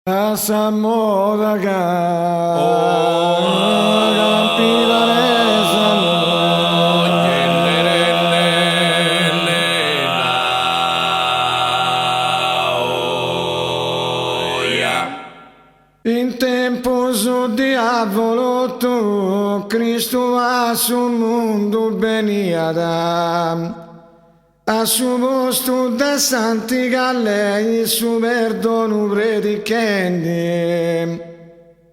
Asamodaga in tempo su diavolo tu Cristo a su mondo veniada a su posto da santi galei su perdono predichendi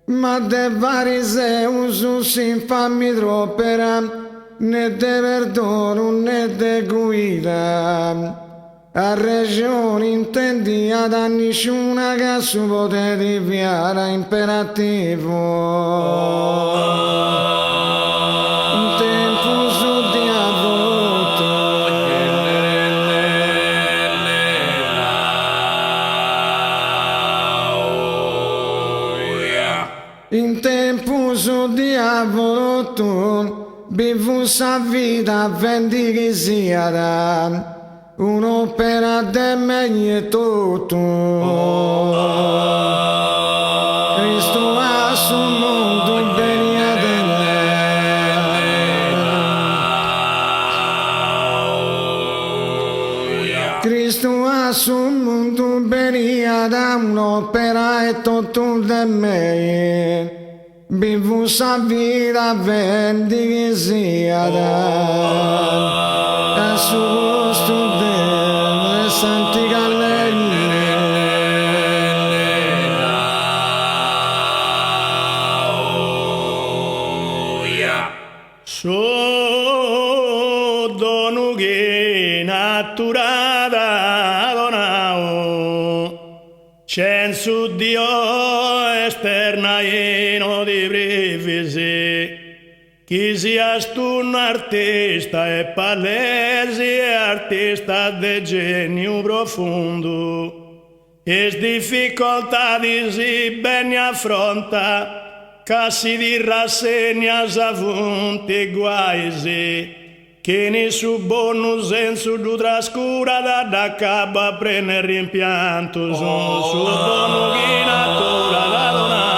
ma de fariseu su s'infammi troppera né de perdono né de guida a regione intendia da nessuna che su potere diviare imperativo un tempo su diavolo in tempo su diavolo tu vivu sa vita vendi che sia da un'opera de meglio tutto Cristo ha su mondo venia Cristo ha su mondo venia da un'opera e tutto de meglio vivu sa vita vendi che sia da su posto santi galleri sono che naturata donao censo Dio esterna eno di brevisi chi sias tu un artista e palese artista de genio profondo e difficoltadi si ben affronta casi di rassegnas avunti guaisi che ne su buono senso du trascura da cabo a prendere rimpianto su buono che natura da donare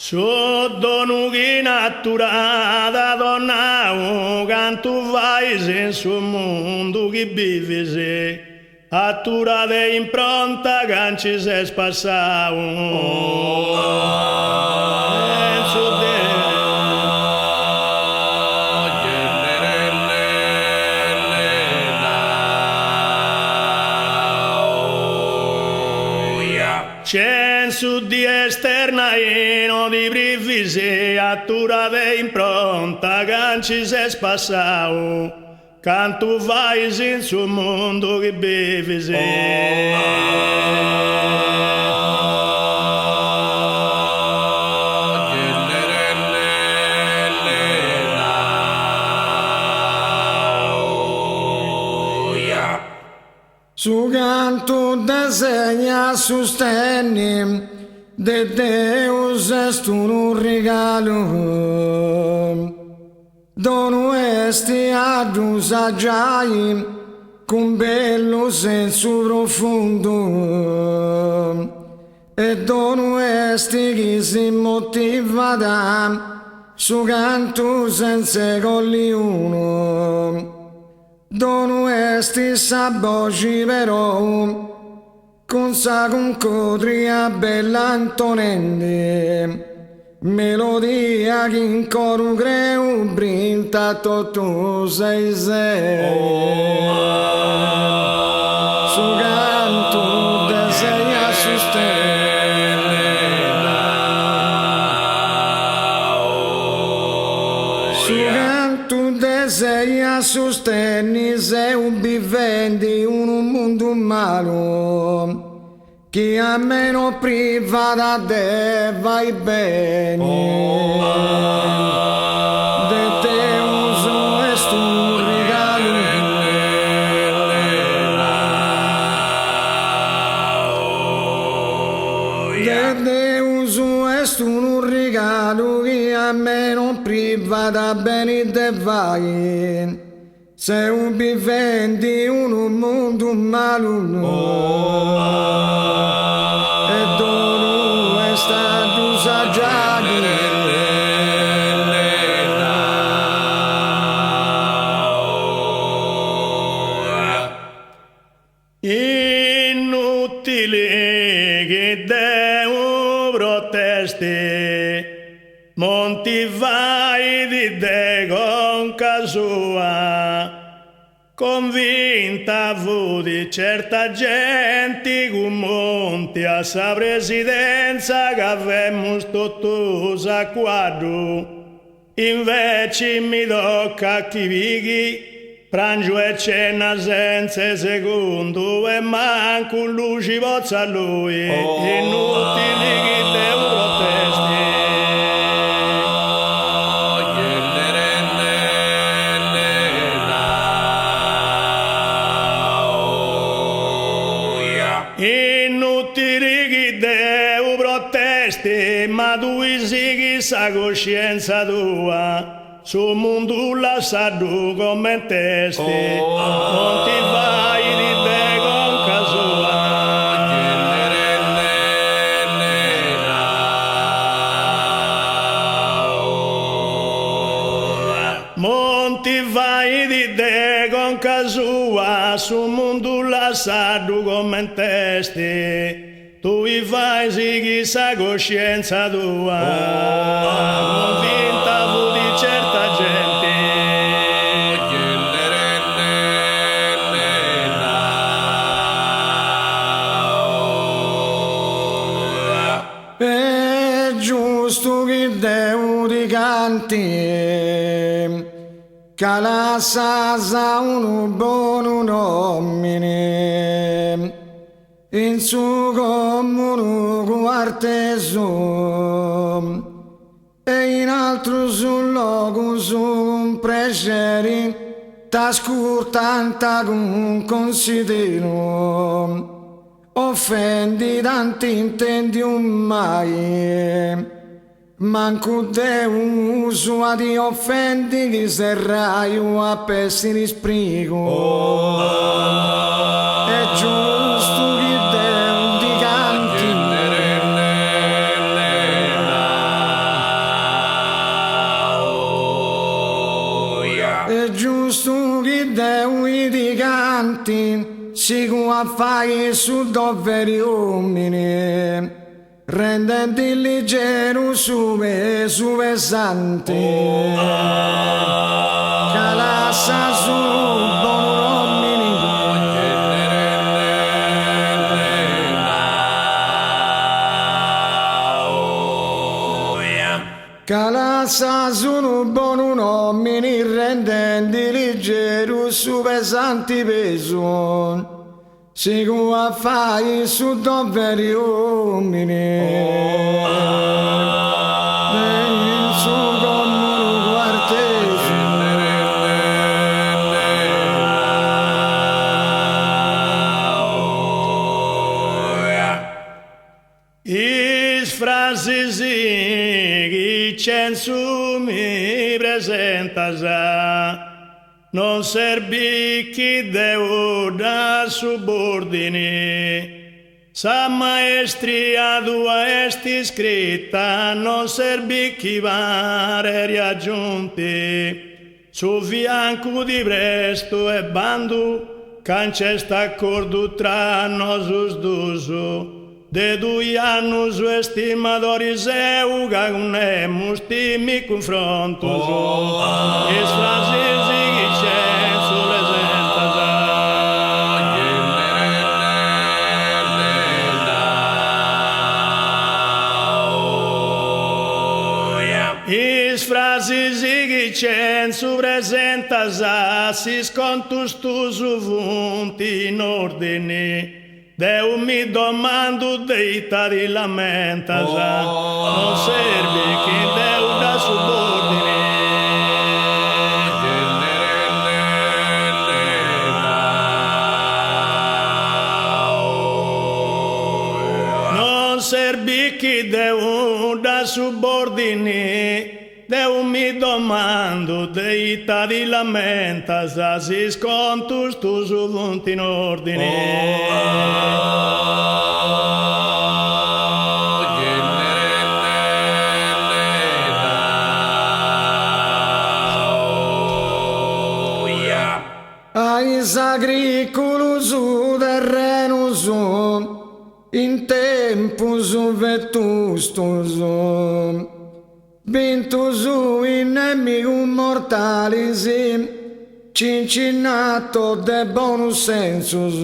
Sono che naturata donna canto vai in suo mondo che vivi attura de impronta canci se spassato censo di esterna eno di brivisi attura de impronta canci se spassato canto vai in suo mondo che bevi su canto disegna sostenni de Deus est un regalo dono esti ad usaggiai con bello senso profondo e dono esti che si motiva da su canto senza colli uno dono esti sa voce però con sa concodria bella Antonendi melodia che in coro creu brinta tu sei su canto disegna su canto disegna sostenni sei un vivendi in un mondo malo chi a meno priva da te vai bene de te uso est un regalo de te uso est un regalo che a me non priva da sta bene de vai. Se un viventi un mondo maluno e dono è stato saggiato. Inutile che Deo protesti, monti vai di te con casua, convinta fu di certa gente che monti a sa presidenza che avemmo stottosa quadro, invece mi tocca chi vighi. Prangio e cena senza secondo e manco luci pozza a lui, inutili che devo protesti. Inutili che devo protesti, ma tu sì che sa coscienza tua. Su mondo la sadu come testi, non ti vai di te con casua. Non ti vai di te con casua, su mondo la sadu come testi, tu i fai sì chi sa coscienza tua, non vinta fu di certa gente. È giusto che Deo ti canti, che la sa un buon nomine, in suo comune quarteso, e in altro sul loco su un preseri, t'ascoltanta con considero. Offendi tanti intendi un mai, manco Deo sua ti offendi che serrai a pesti di sprigo. È giusto che Deo ti canti, è giusto che Deo ti canti. Si fai su doveri uomini, rendenti leggero su pesante, calassa su buon uomini, calassa su buon uomini, rendenti leggero su pesanti peso. Si fai su doveri uomini, in su comune quarteso. Is frasi sì che censu mi presenta sa. Non servi chi devo da subordini, sa maestria tua esti scritta, non servi chi pare riaggiunti, su fianco di presto e bando, cancesta accordo tra nosus duso, de 2 anni su estimatori seu, che non è mustimi confronto su, e frasi frasi che c'è su presenta sa, si scontus tu su punti in ordine, Deo mi domando deita di lamenta sa, non serve che Deo da subordine. Non serve che Deo da subordine, Deo mi domando deita di lamenta, si scontus tu su punti in ordine. Ais agriculus terrenus in tempus vetustus vintus in nemicum mortalis cincinato de bonus sensus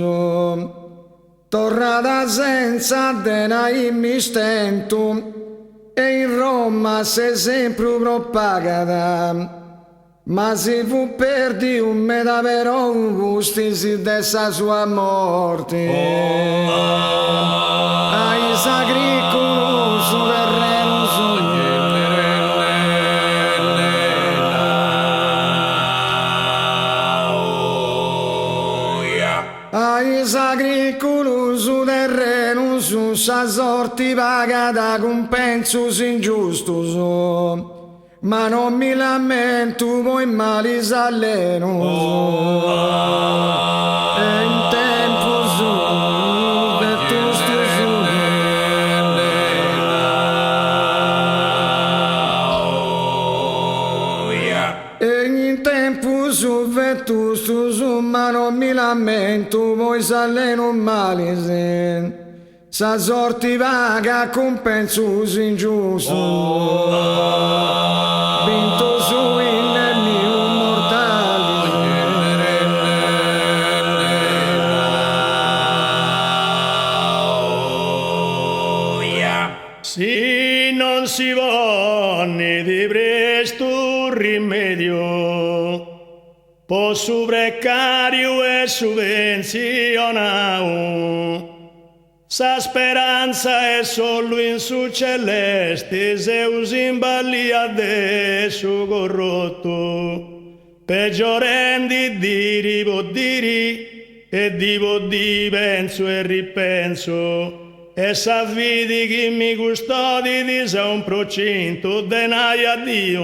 torrada senza denaim mistentum e in Roma se sempre propagata. Ma si fu perdi un medavero gustisi dessa sua morte. Ai agriculus terrenus Ais agriculus terrenus sa sorti pagata compensus ingiustus. Ma non mi lamento, poi mali s'alleno. E in tempo su, vetusto su. E in tempo su, vetusto su, ma non mi lamento, poi s'alleno mali se. Sa sorti vaga compensus ingiusto. Vinto su in nemicum mortalis. Si non si vonni di presto rimedio, po su precario e subvenzionau. Sa speranza è solo in su celeste, se usin ballia de su corrotto. Peggiorendi diri podiri, e di podì penso e ripenso. E sa vidi chi mi custodi di se un procinto denai a Dio.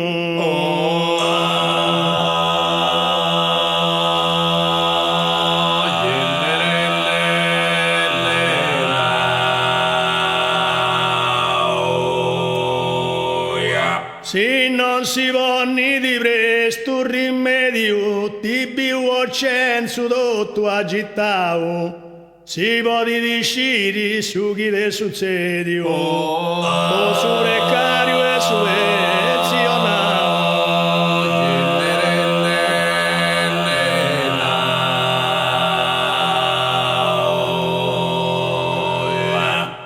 Si non si vonni di presto rimedio, ti biu censo tutto agitau, si podi disciri su chi te succedio, o su precario e su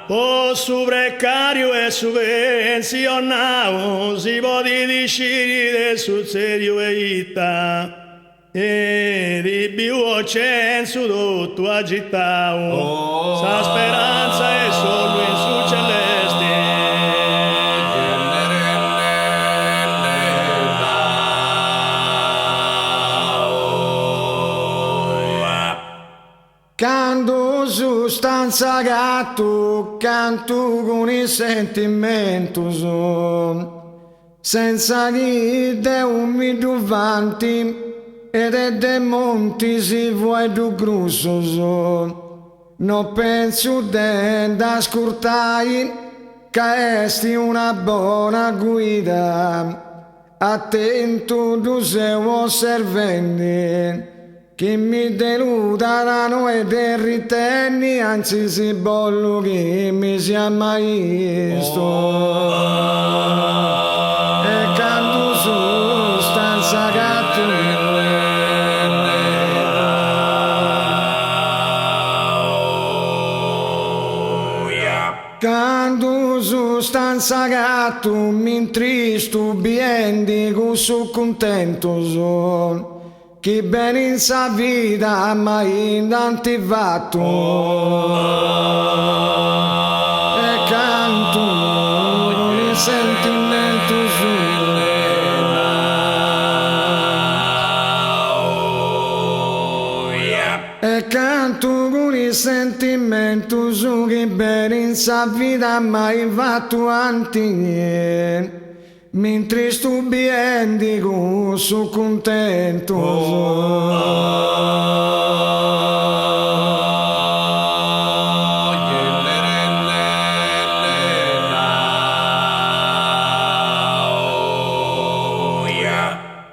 o su precario e subvenzionau, si podi disciri sul serio e ita, e di più censo tutto agitau, sa speranza è solo in su celeste. Canto sostanza gatto, canto con i sentimenti, senza chi de un mi duvanti, ed è de monti si vuoi du grusso, non penso de da scurtai, che esti una buona guida, attento tu sei osservante, che mi deludaranno e te ritenni, anzi si bollo che mi sia mai visto. E canto su stanza gatto, canto su stanza gatto, mi intristo biendi, che sono contento sono. Chi bene in sa vita mai in tanti fatto e canto con il sentimento e canto con il sentimento su chi bene in sa vita mai fatto anti mentre sto bien dico, sono contento.